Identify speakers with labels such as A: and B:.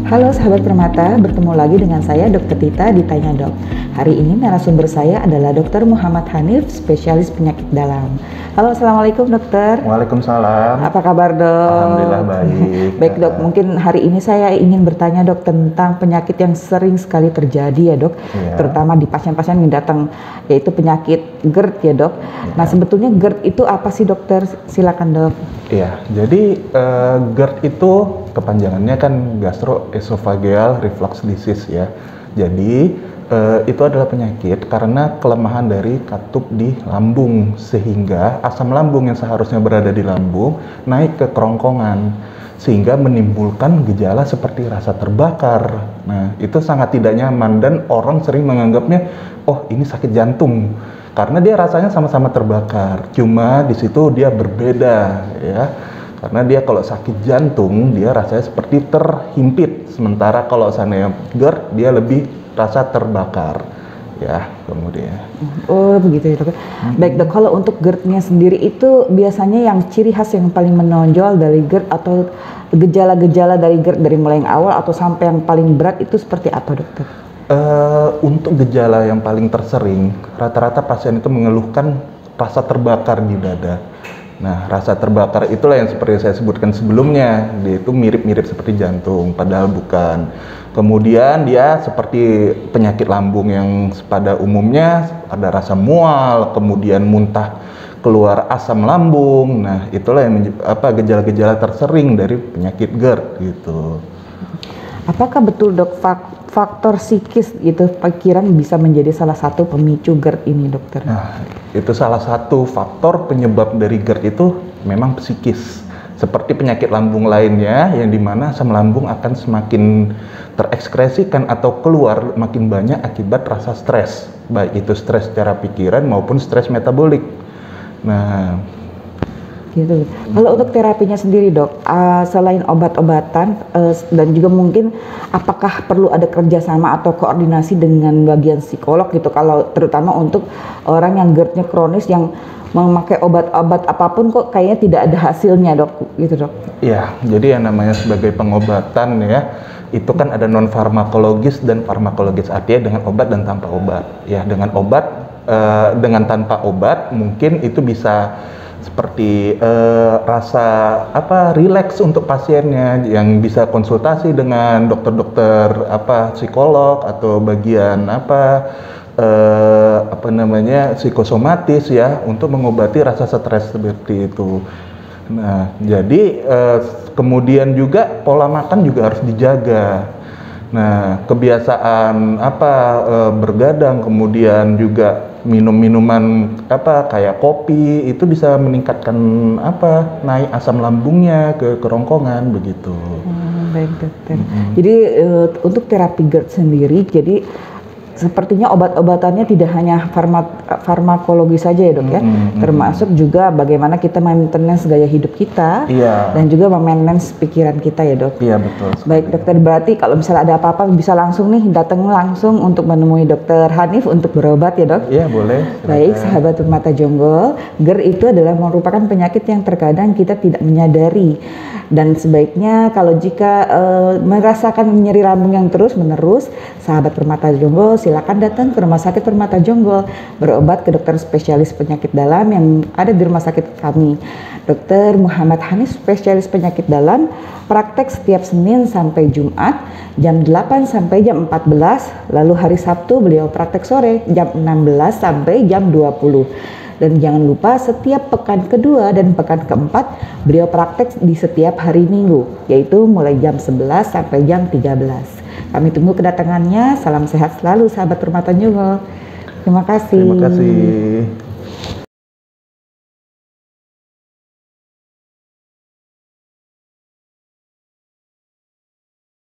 A: Halo sahabat Permata, bertemu lagi dengan saya Dr. Tita di Tanya Dok. Hari ini narasumber saya adalah Dr. Muhammad Hanif, spesialis penyakit dalam. Halo, assalamualaikum dokter.
B: Waalaikumsalam.
A: Apa kabar dok?
B: Alhamdulillah baik.
A: Baik dok, mungkin hari ini saya ingin bertanya dok tentang penyakit yang sering sekali terjadi ya dok, terutama di pasien-pasien yang datang, yaitu penyakit GERD ya dok. Nah sebetulnya GERD itu apa sih dokter? Silakan dok.
B: Iya, jadi GERD itu kepanjangannya kan gastroesophageal reflux disease ya. Jadi itu adalah penyakit karena kelemahan dari katup di lambung, sehingga asam lambung yang seharusnya berada di lambung naik ke kerongkongan, sehingga menimbulkan gejala seperti rasa terbakar. Nah, itu sangat tidak nyaman dan orang sering menganggapnya, oh ini sakit jantung, karena dia rasanya sama-sama terbakar. Cuma di situ dia berbeda ya. Karena dia kalau sakit jantung dia rasanya seperti terhimpit, sementara kalau seandainya GERD dia lebih rasa terbakar ya kemudian.
A: Oh begitu ya dok. Baik dok, kalau untuk GERD-nya sendiri itu biasanya yang ciri khas yang paling menonjol dari GERD atau gejala-gejala dari GERD dari mulai yang awal atau sampai yang paling berat itu seperti apa dokter?
B: Untuk gejala yang paling tersering, rata-rata pasien itu mengeluhkan rasa terbakar di dada. Nah, rasa terbakar itulah yang seperti saya sebutkan sebelumnya, dia itu mirip-mirip seperti jantung, padahal bukan. Kemudian dia seperti penyakit lambung yang pada umumnya ada rasa mual, kemudian muntah keluar asam lambung. Nah, itulah yang gejala-gejala tersering dari penyakit GERD gitu.
A: Apakah betul dok faktor psikis itu pikiran bisa menjadi salah satu pemicu GERD ini dokter?
B: Nah, itu salah satu faktor penyebab dari GERD itu memang psikis. Seperti penyakit lambung lainnya yang dimana asam lambung akan semakin terekskresikan atau keluar makin banyak akibat rasa stres. Baik itu stres secara pikiran maupun stres metabolik. Nah,
A: gitu. Kalau untuk terapinya sendiri dok, selain obat-obatan dan juga mungkin apakah perlu ada kerjasama atau koordinasi dengan bagian psikolog gitu, kalau terutama untuk orang yang GERD-nya kronis yang memakai obat-obat apapun kok kayaknya tidak ada hasilnya dok, gitu dok?
B: Iya, jadi yang namanya sebagai pengobatan ya, itu kan ada non farmakologis dan farmakologis, artinya dengan obat dan tanpa obat. Ya, dengan obat, dengan tanpa obat mungkin itu bisa seperti rasa rileks untuk pasiennya, yang bisa konsultasi dengan dokter-dokter psikolog atau bagian psikosomatis ya, untuk mengobati rasa stres seperti itu. Nah, jadi kemudian juga pola makan juga harus dijaga. Nah, kebiasaan bergadang, kemudian juga minum minuman kayak kopi itu bisa meningkatkan naik asam lambungnya ke kerongkongan begitu.
A: Baik dokter. Jadi untuk terapi GERD sendiri, jadi sepertinya obat-obatannya tidak hanya farmakologi saja ya dok ya, termasuk juga bagaimana kita maintenance gaya hidup kita, dan juga maintenance pikiran kita ya dok.
B: Iya betul.
A: Baik dokter, berarti kalau misalnya ada apa-apa bisa langsung nih datang langsung untuk menemui dokter Hanif untuk berobat ya dok?
B: Iya boleh.
A: Baik sahabat Permata Jonggol, GERD itu adalah merupakan penyakit yang terkadang kita tidak menyadari. Dan sebaiknya kalau jika merasakan nyeri lambung yang terus-menerus, sahabat Permata Jonggol silakan datang ke Rumah Sakit Permata Jonggol, berobat ke dokter spesialis penyakit dalam yang ada di rumah sakit kami. Dr. Muhammad Hanif, spesialis penyakit dalam, praktek setiap Senin sampai Jumat jam 8 sampai jam 14, lalu hari Sabtu beliau praktek sore jam 16 sampai jam 20. Dan jangan lupa setiap pekan kedua dan pekan keempat beliau praktek di setiap hari Minggu, yaitu mulai jam 11 sampai jam 13. Kami tunggu kedatangannya. Salam sehat selalu sahabat Permata Jonggol. Terima kasih.
B: Terima kasih.